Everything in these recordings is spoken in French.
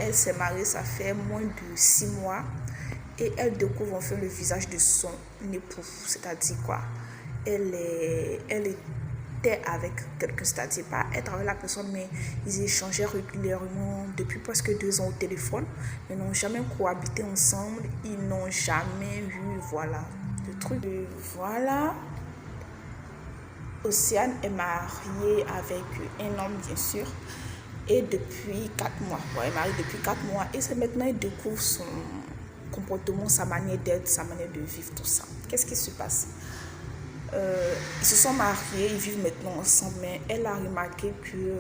elle s'est mariée, ça fait moins de 6 mois. Et elle découvre enfin le visage de son époux. C'est-à-dire quoi? Elle était avec quelqu'un, c'est-à-dire pas être avec la personne, mais ils échangeaient régulièrement depuis presque 2 ans au téléphone. Ils n'ont jamais cohabité ensemble. Ils n'ont jamais eu, voilà, le truc de, voilà. Océane est mariée avec un homme, bien sûr, et depuis 4 mois. Ouais, elle est mariée depuis 4 mois. Et c'est maintenant qu'elle découvre son comportement, sa manière d'être, sa manière de vivre, tout ça. Qu'est-ce qui se passe? Ils se sont mariés, ils vivent maintenant ensemble, mais elle a remarqué que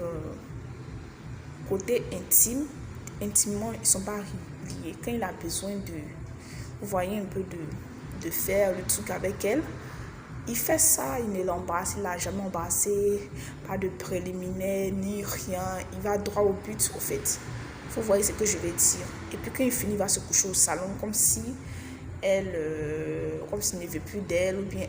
côté intime, intimement, ils ne sont pas liés. Quand il a besoin de, vous voyez, un peu de faire le truc avec elle, il fait ça, il ne l'embrasse, il ne l'a jamais embrassé, pas de préliminaire, ni rien. Il va droit au but, au fait. Vous voyez ce que je vais dire. Et puis quand il finit, il va se coucher au salon comme si comme s'il ne veut plus d'elle, ou bien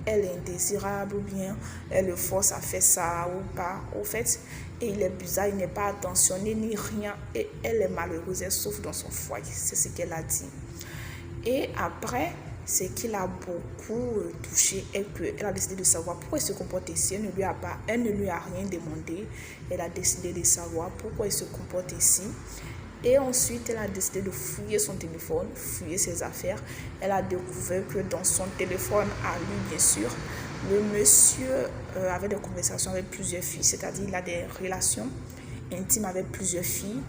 elle est indésirable, ou bien elle le force à faire ça ou pas. Au fait, et il est bizarre, il n'est pas attentionné ni rien. Et elle est malheureuse, elle souffre dans son foyer. C'est ce qu'elle a dit. Et après, ce qui l'a beaucoup touchée est qu'elle a décidé de savoir pourquoi il se comporte ainsi. Elle ne lui a rien demandé. Elle a décidé de savoir pourquoi il se comporte ainsi. Et ensuite, elle a décidé de fouiller son téléphone, fouiller ses affaires. Elle a découvert que dans son téléphone, à lui, bien sûr, le monsieur avait des conversations avec plusieurs filles. C'est-à-dire, il a des relations intimes avec plusieurs filles.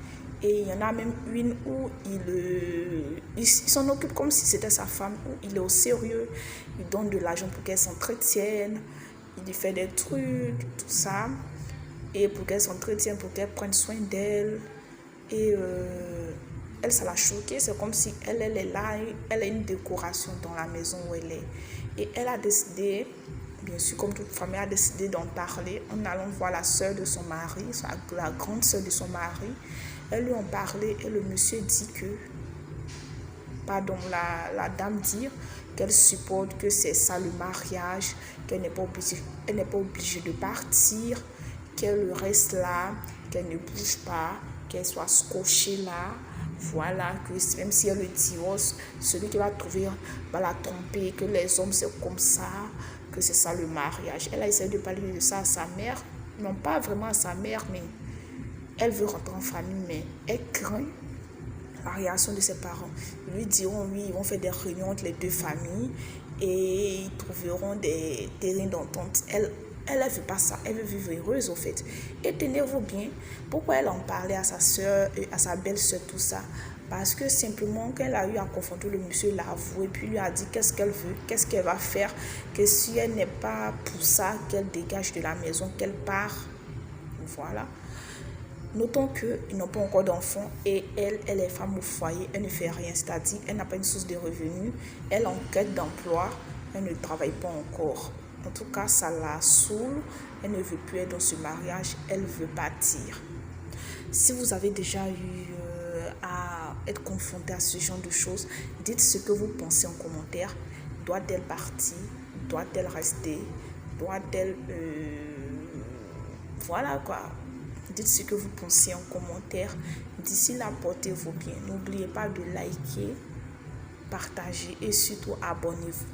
Et il y en a même une où il s'en occupe comme si c'était sa femme, où il est au sérieux. Il donne de l'argent pour qu'elle s'entretienne. Il lui fait des trucs, tout ça. Et pour qu'elle s'entretienne, pour qu'elle prenne soin d'elle. Et elle, ça l'a choquée. C'est comme si elle est là, elle a une décoration dans la maison où elle est. Et elle a décidé, bien sûr, comme toute famille, a décidé d'en parler en allant voir la soeur de son mari, la grande soeur de son mari. Elle lui en parlait et le monsieur dit que, pardon, la dame dit qu'elle supporte que c'est ça le mariage, qu'elle n'est pas obligée de partir, qu'elle reste là, qu'elle ne bouge pas, qu'elle soit scotchée là. Voilà, que même si elle le divorce, celui qui va trouver va la tromper, que les hommes c'est comme ça, que c'est ça le mariage. Elle a essayé de parler de ça à sa mère, non pas vraiment à sa mère, mais elle veut rentrer en famille, mais elle craint la réaction de ses parents. Ils lui diront oui, ils vont faire des réunions entre les deux familles et ils trouveront des terrains d'entente. Elle ne veut pas ça, elle veut vivre heureuse au fait. Et tenez-vous bien, pourquoi elle en parlait à sa soeur, à sa belle-soeur, tout ça? Parce que simplement, quand elle a eu à confronter le monsieur, il l'a avoué, puis lui a dit qu'est-ce qu'elle veut, qu'est-ce qu'elle va faire, que si elle n'est pas pour ça, qu'elle dégage de la maison, qu'elle part. Voilà. Notons qu'ils n'ont pas encore d'enfants et elle est femme au foyer, elle ne fait rien, c'est-à-dire elle n'a pas une source de revenus, elle est en quête d'emploi, elle ne travaille pas encore. En tout cas, ça la saoule, elle ne veut plus être dans ce mariage, elle veut partir. Si vous avez déjà eu à être confronté à ce genre de choses, dites ce que vous pensez en commentaire. Doit-elle partir? Doit-elle rester? Doit-elle... Voilà quoi. Dites ce que vous pensez en commentaire. D'ici là, portez-vous bien. N'oubliez pas de liker, partager et surtout abonnez-vous.